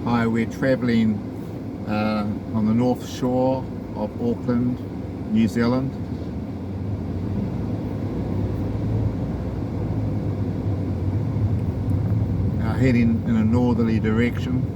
Hi, we're travelling on the north shore of Auckland, New Zealand. Heading in a northerly direction.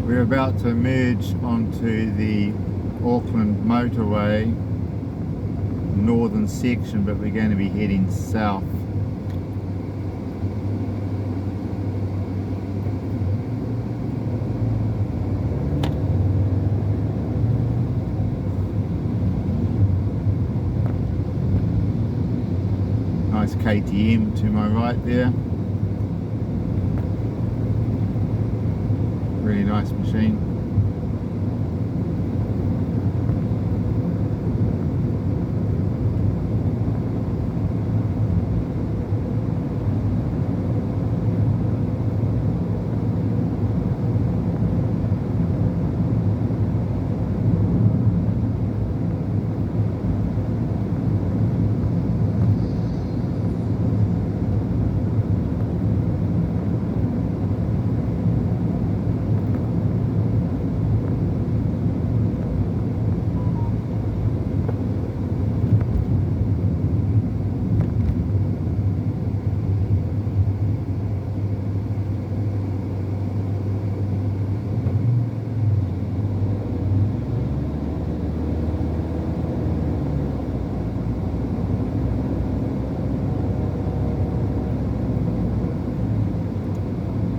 We're about to merge onto the Auckland motorway northern section, but we're going to be heading south. Nice KTM to my right there. Really nice machine.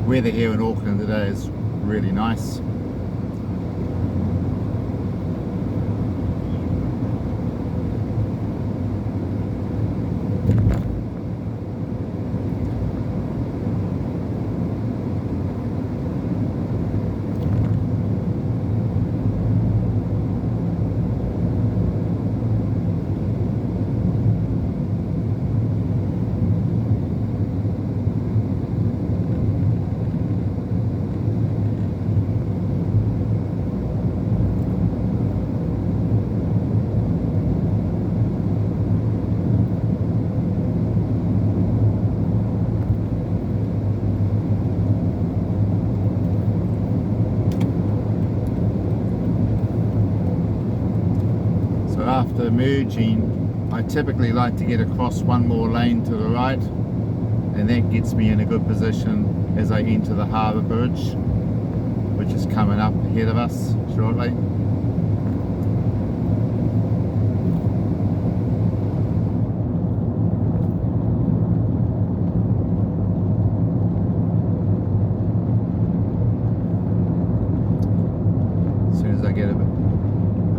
Weather here in Auckland today is really nice. After merging, I typically like to get across one more lane to the right, and that gets me in a good position as I enter the harbour bridge, which is coming up ahead of us shortly. As soon as I get a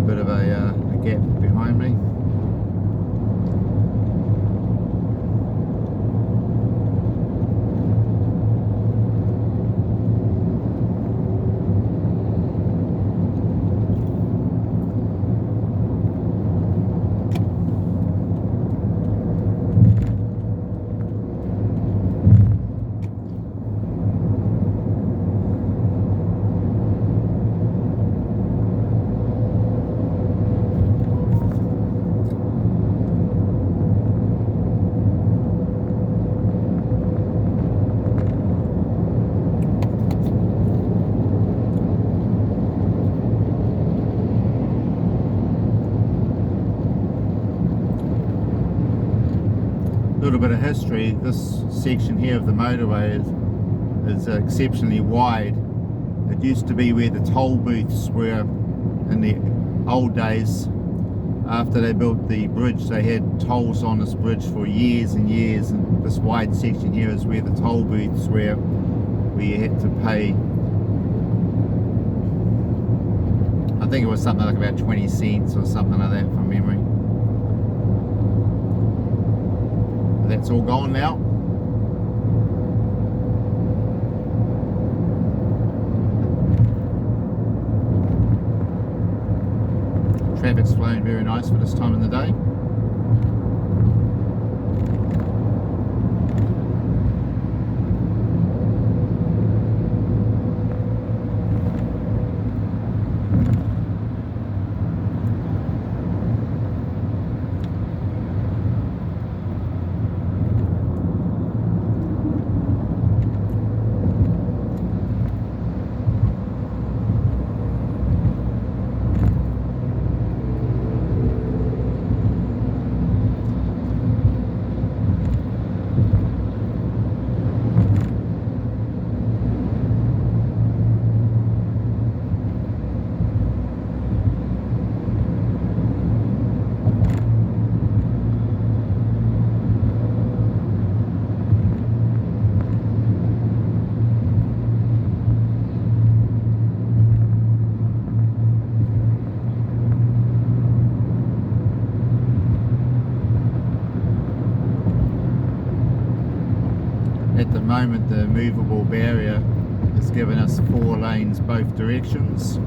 bit of a gap behind me. little bit of history. This section here of the motorway is exceptionally wide. It used to be where the toll booths were in the old days. After they built the bridge, they had tolls on this bridge for years and years, and this wide section here is where the toll booths were, where you had to pay, I think it was something like about 20 cents or something like that from memory. That's all gone now. Traffic's flowing very nice for this time of the day. At the moment, the movable barrier has given us 4 lanes both directions.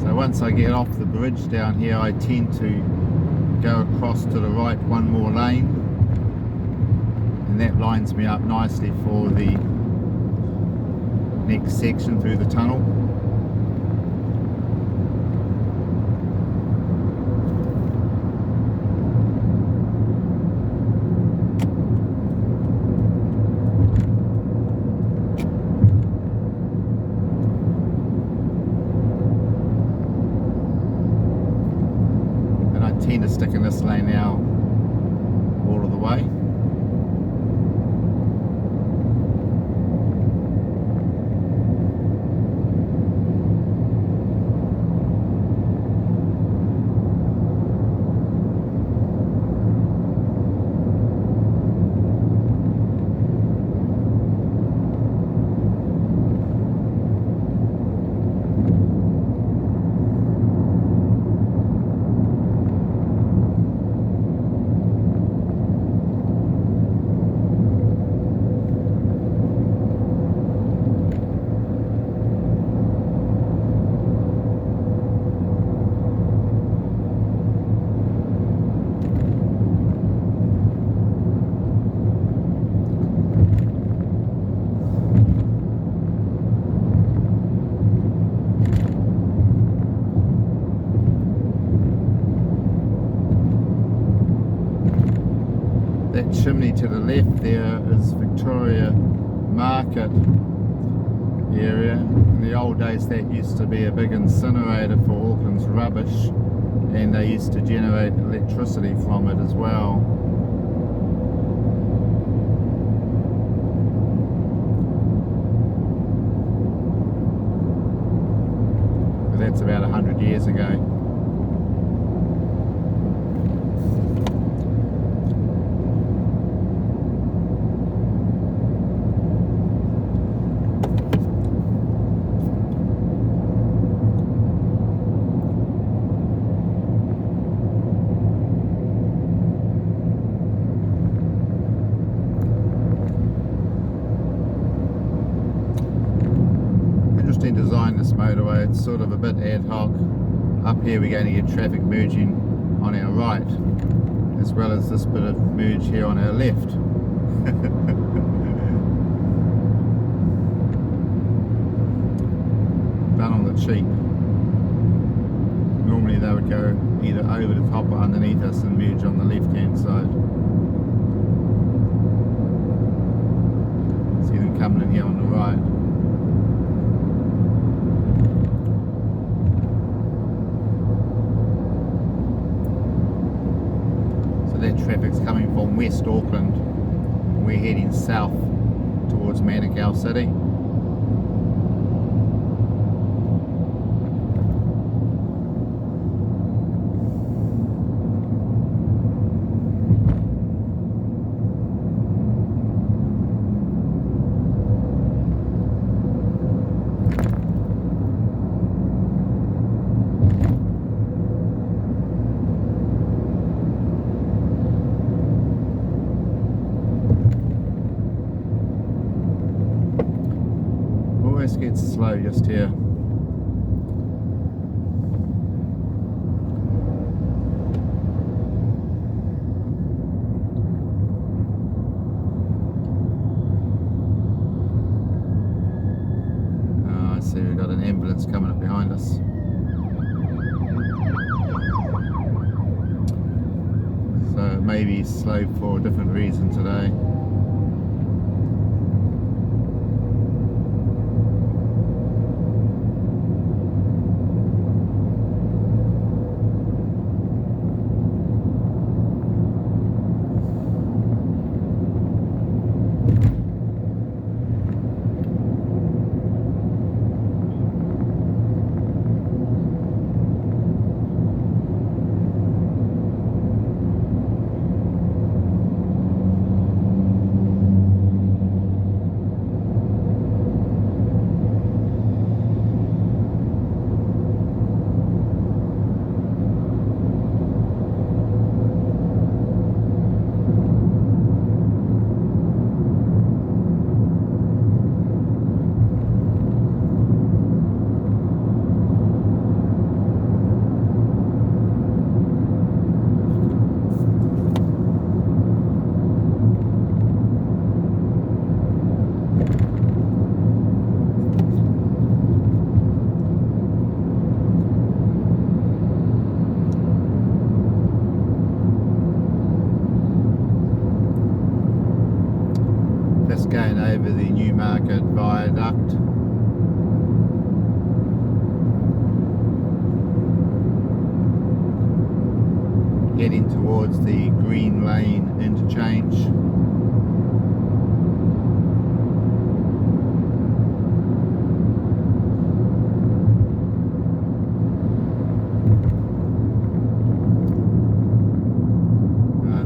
So once I get off the bridge down here, I tend to go across to the right one more lane, and that lines me up nicely for the next section through the tunnel. And I tend to stick in this lane now all of the way. That chimney to the left there is Victoria Market area. In the old days that used to be a big incinerator for Auckland's rubbish, and they used to generate electricity from it as well. But that's about 100 years ago. Design this motorway, it's sort of a bit ad hoc. Up here we're going to get traffic merging on our right, as well as this bit of merge here on our left. Done on the cheap. Normally they would go either over the top or underneath us and merge on the left hand side. coming in here on the right. So that traffic's coming from West Auckland. We're heading south towards Manukau City. Always gets slow just here. I see we've got an ambulance coming up behind us. So it may be slow for a different reason today. Going over the Newmarket Viaduct. Heading towards the Green Lane interchange.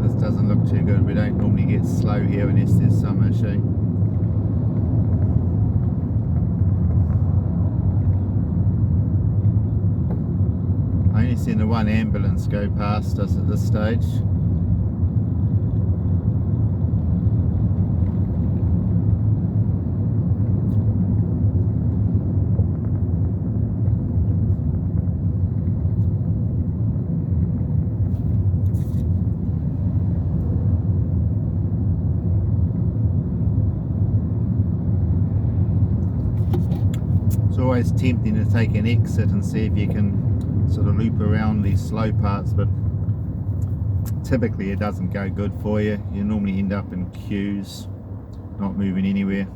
This doesn't look too good. We don't normally get slow here unless there's some issue. I only seen the one ambulance go past us at this stage. It's always tempting to take an exit and see if you can sort of loop around these slow parts, but typically it doesn't go good for you. You normally end up in queues, not moving anywhere.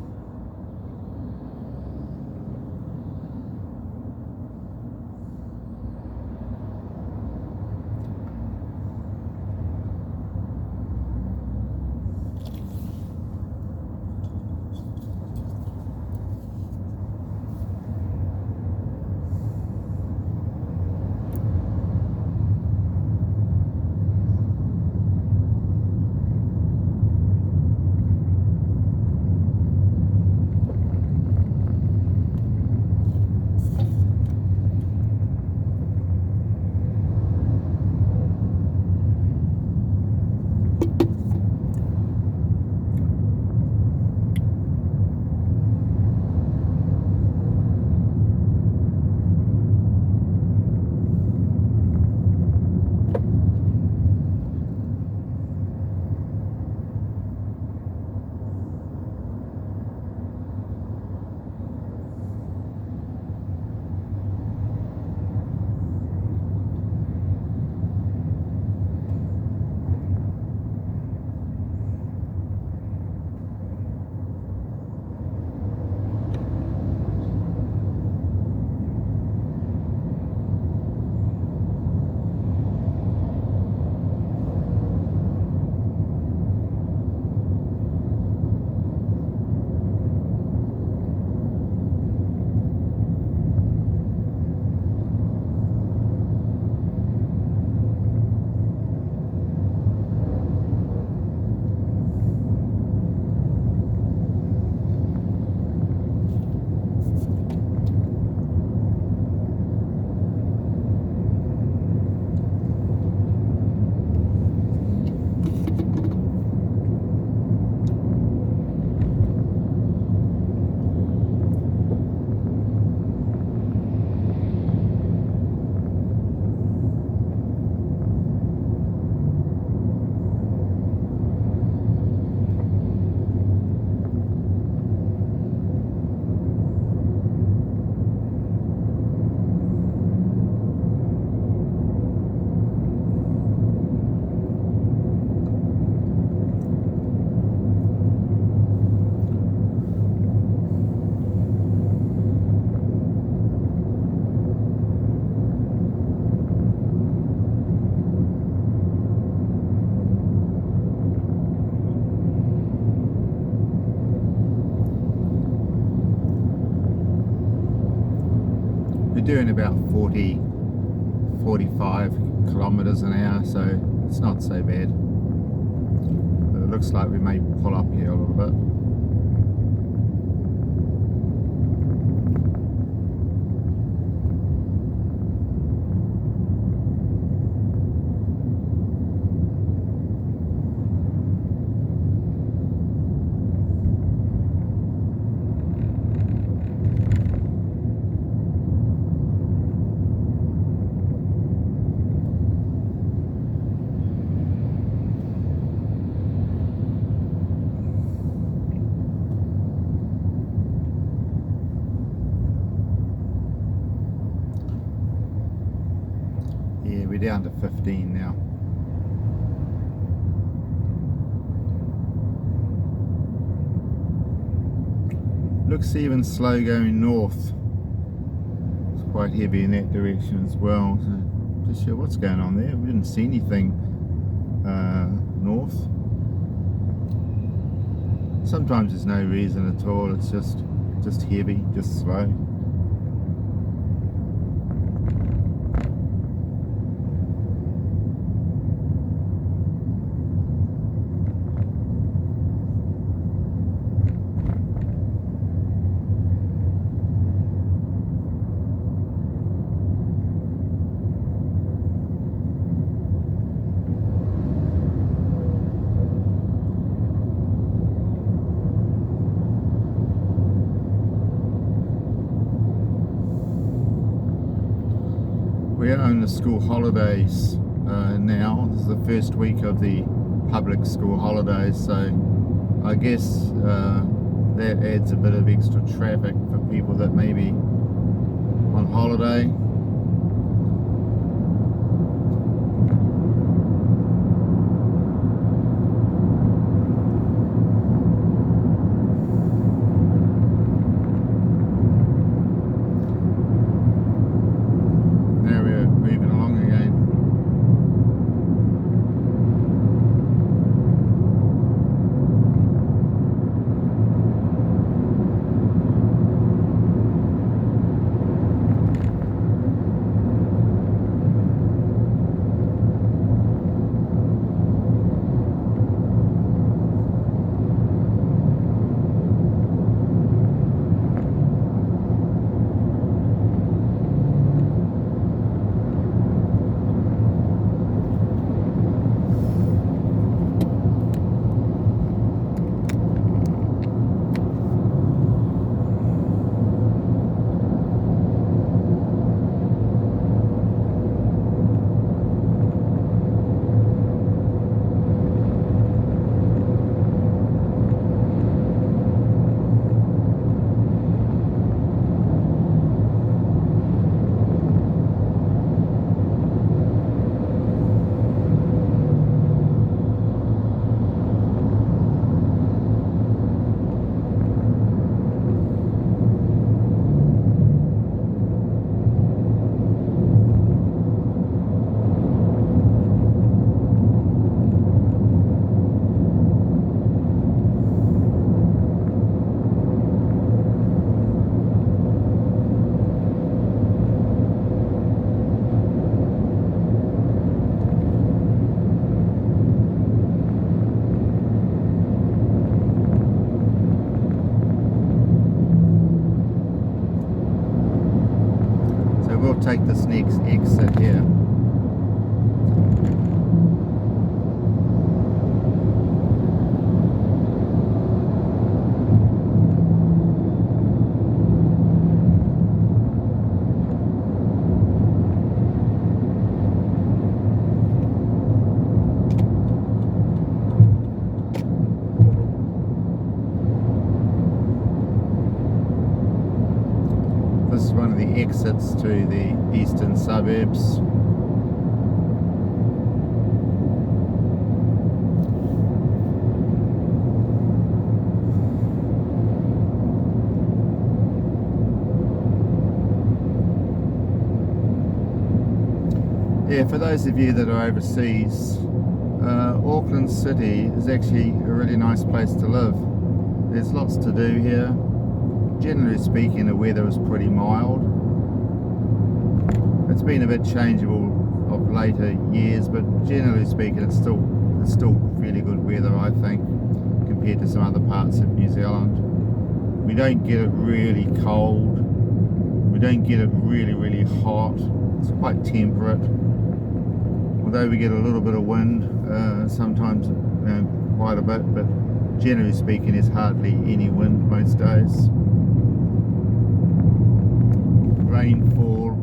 doing about 40, 45 kilometers an hour, so it's not so bad. But it looks like we may pull up here a little bit. Yeah, we're down to 15 now. Looks even slow going north. It's quite heavy in that direction as well. So just sure what's going on there. We didn't see anything north. Sometimes there's no reason at all. It's just heavy, just slow. We are on the school holidays now. This is the first week of the public school holidays, so I guess that adds a bit of extra traffic for people that may be on holiday. We'll take this next exit here. This is one of the exits to the eastern suburbs. Yeah, for those of you that are overseas, Auckland City is actually a really nice place to live. There's lots to do here. Generally speaking, the weather is pretty mild. It's been a bit changeable of later years, but generally speaking, it's still really good weather, I think, compared to some other parts of New Zealand. We don't get it really cold. We don't get it really hot. It's quite temperate. Although we get a little bit of wind, sometimes quite a bit, but generally speaking, there's hardly any wind most days. Rainfall,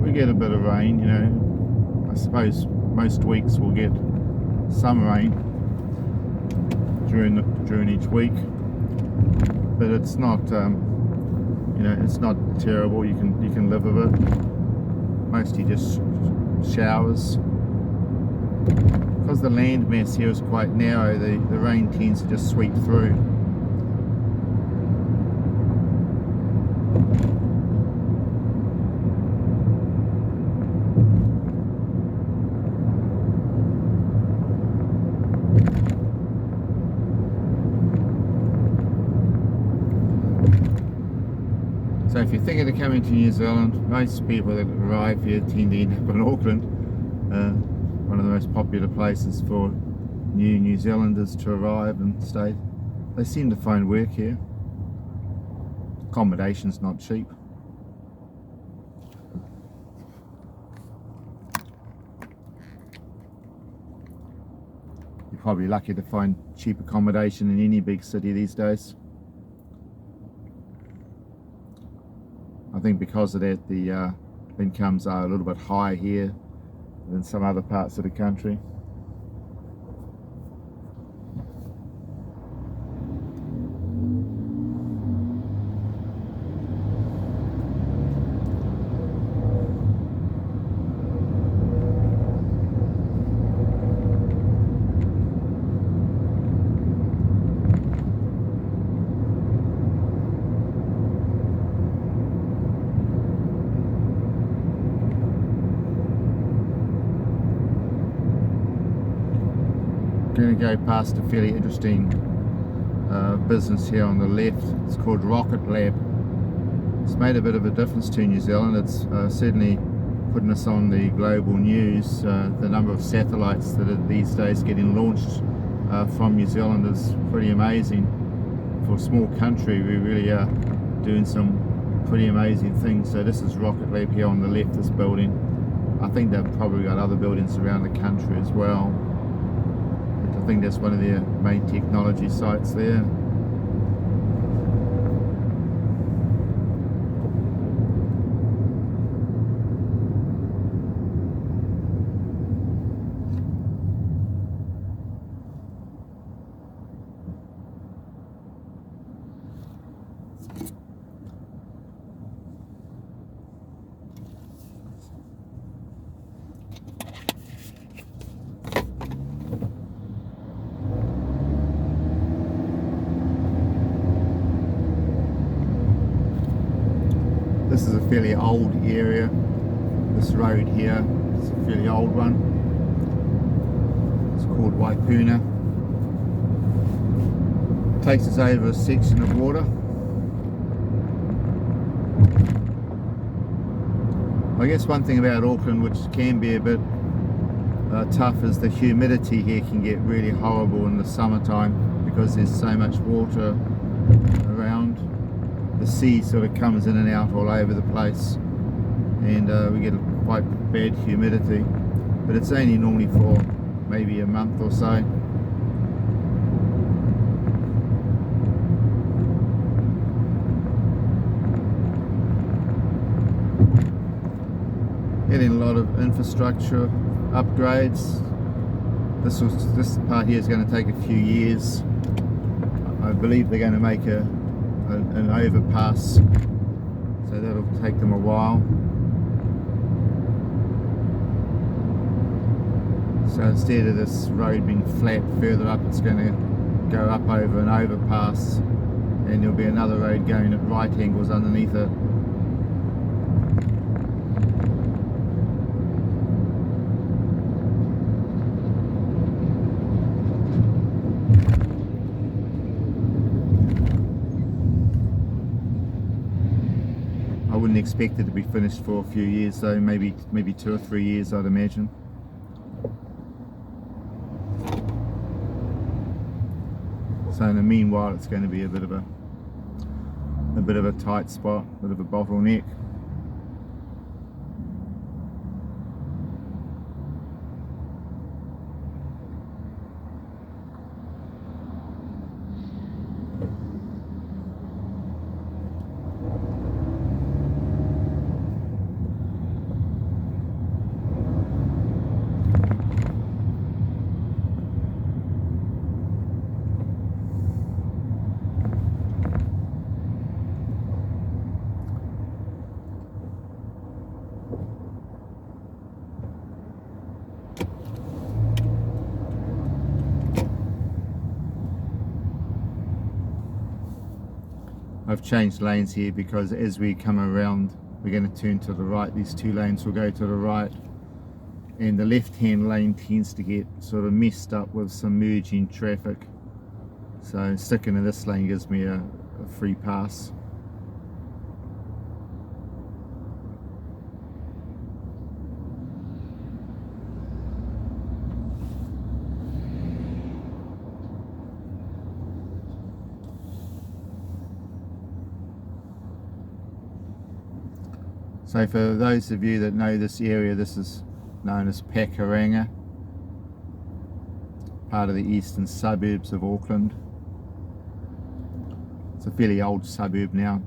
we get a bit of rain, you know. I suppose most weeks we'll get some rain during each week, but it's not you know, it's not terrible. You can live with it. Mostly just showers. Because the land mass here is quite narrow, the rain tends to just sweep through. So if you're thinking of coming to New Zealand, most people that arrive here tend to end up in Auckland, one of the most popular places for New Zealanders to arrive and stay. They seem to find work here. Accommodation's not cheap. You're probably lucky to find cheap accommodation in any big city these days. I think because of that, the incomes are a little bit higher here than some other parts of the country. Going to go past a fairly interesting business here on the left. It's called Rocket Lab. It's made a bit of a difference to New Zealand. It's certainly putting us on the global news. The number of satellites that are these days getting launched from New Zealand is pretty amazing. For a small country, we really are doing some pretty amazing things. So this is Rocket Lab here on the left, this building. I think they've probably got other buildings around the country as well. I think that's one of their main technology sites there. This is a fairly old area. This road here is a fairly old one. It's called Waipuna. Takes us over a section of water. I guess one thing about Auckland, which can be a bit tough, is the humidity here can get really horrible in the summertime because there's so much water around. The sea sort of comes in and out all over the place, and we get quite bad humidity, but it's only normally for maybe a month or so. Getting a lot of infrastructure upgrades. This part here is going to take a few years. I believe they're going to make an overpass, so that'll take them a while. So instead of this road being flat further up, it's going to go up over an overpass, and there'll be another road going at right angles underneath it. I wouldn't expect it to be finished for a few years though, maybe 2 or 3 years I'd imagine. So in the meanwhile it's going to be a bit of a tight spot, a bit of a bottleneck. I've changed lanes here because as we come around we're going to turn to the right. These 2 lanes will go to the right, and the left hand lane tends to get sort of messed up with some merging traffic, so sticking in this lane gives me a free pass. So for those of you that know this area, this is known as Pakuranga, part of the eastern suburbs of Auckland. It's a fairly old suburb now.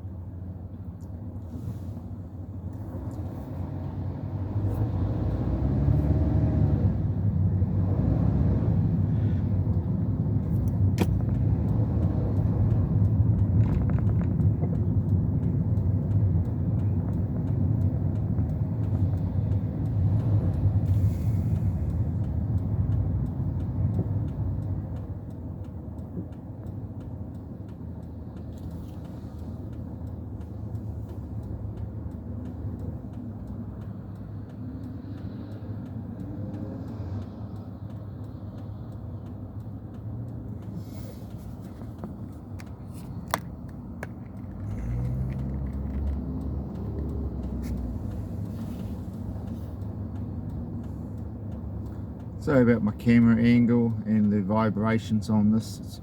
Sorry about my camera angle and the vibrations on this.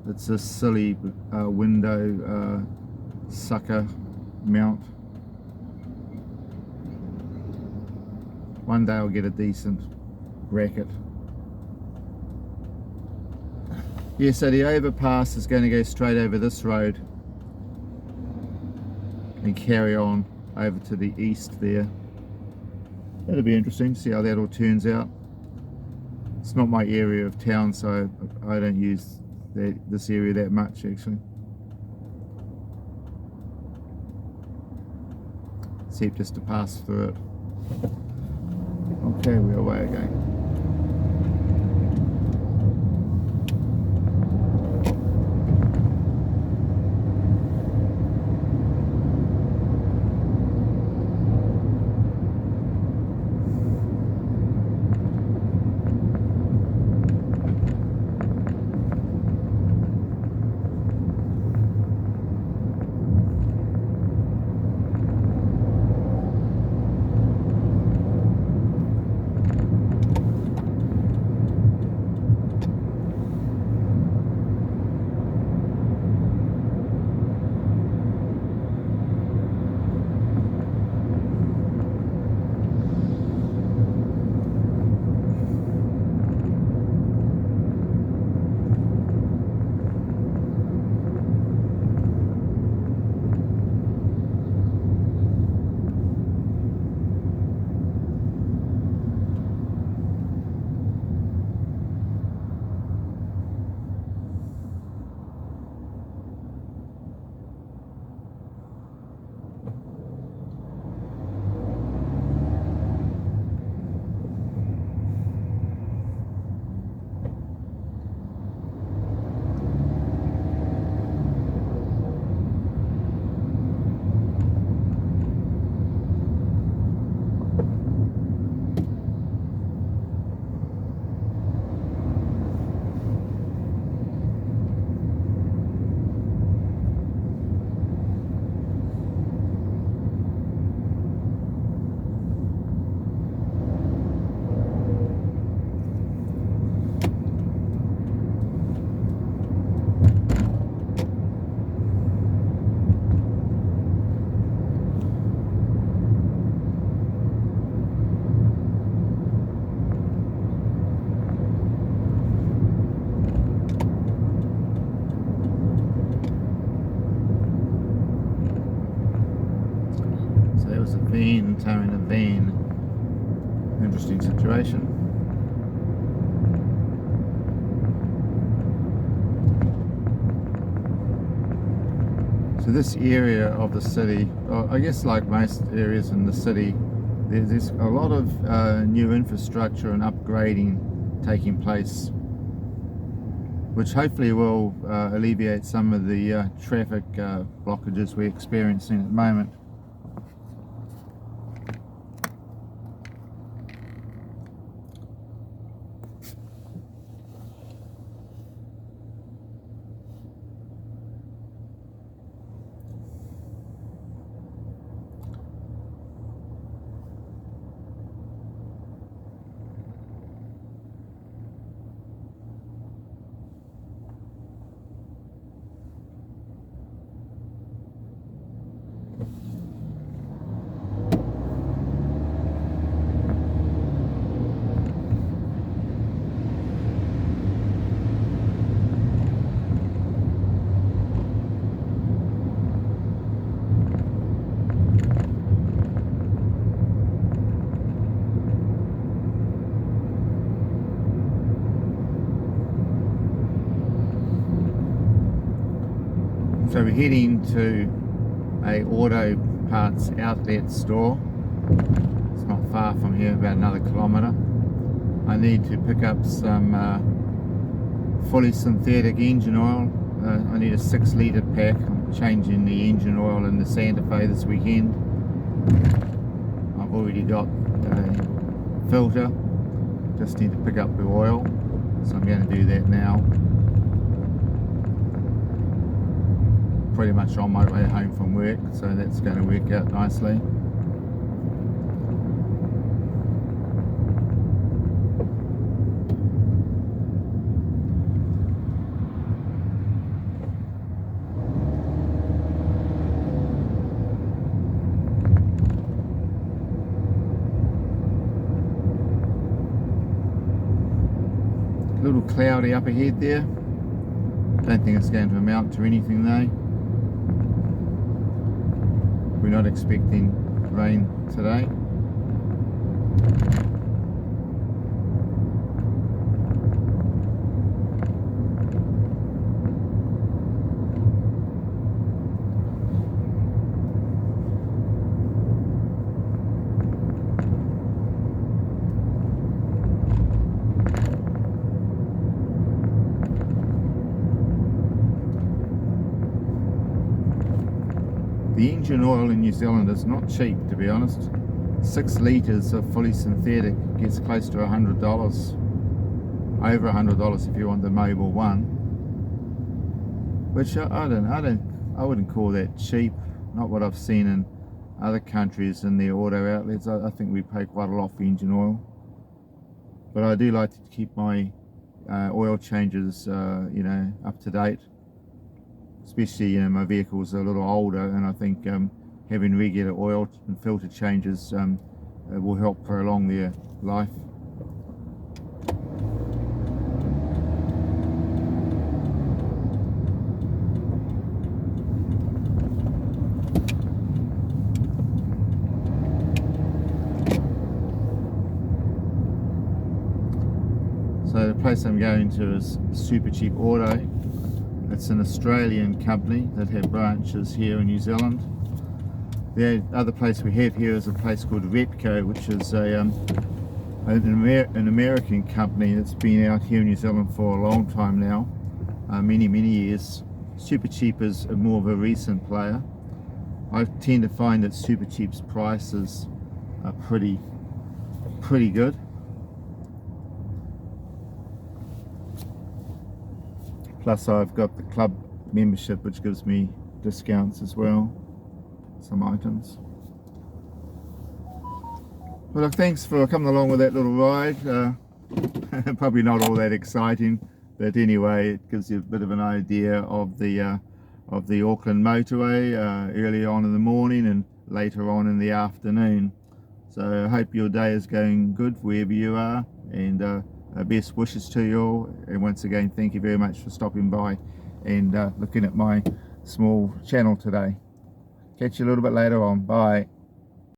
It's a silly window sucker mount. One day I'll get a decent bracket. Yeah, so the overpass is going to go straight over this road and carry on over to the east there. That'll be interesting to see how that all turns out. It's not my area of town, so I don't use this area that much actually. Except just to pass through it. Okay, we're away again. one towing a van. Interesting situation. So this area of the city, I guess like most areas in the city, there's a lot of new infrastructure and upgrading taking place, which hopefully will alleviate some of the traffic blockages we're experiencing at the moment. So we're heading to a auto parts outlet store. It's not far from here, about another kilometre. I need to pick up some fully synthetic engine oil. I need a 6 litre pack. I'm changing the engine oil in the Santa Fe this weekend. I've already got a filter, just need to pick up the oil, so I'm going to do that now. Pretty much on my way home from work, so that's going to work out nicely. A little cloudy up ahead there. Don't think it's going to amount to anything though. We're not expecting rain today. The engine oil in New Zealand is not cheap, to be honest. 6 litres of fully synthetic gets close to $100, over $100 if you want the Mobil one, which I wouldn't call that cheap. Not what I've seen in other countries in their auto outlets. I think we pay quite a lot for engine oil, but I do like to keep my oil changes, you know, up to date. Especially, you know, my vehicles are a little older, and I think having regular oil and filter changes will help prolong their life. So the place I'm going to is Super Cheap Auto. It's an Australian company that have branches here in New Zealand. The other place we have here is a place called Repco, which is an American company that's been out here in New Zealand for a long time now, many years. Super Cheap is more of a recent player. I tend to find that Super Cheap's prices are pretty good. Plus I've got the club membership, which gives me discounts as well, some items. Well, look, thanks for coming along with that little ride. Probably not all that exciting, but anyway, it gives you a bit of an idea of the Auckland motorway early on in the morning and later on in the afternoon. So I hope your day is going good wherever you are, and best wishes to you all. And once again, thank you very much for stopping by and looking at my small channel today. Catch you a little bit later on. Bye.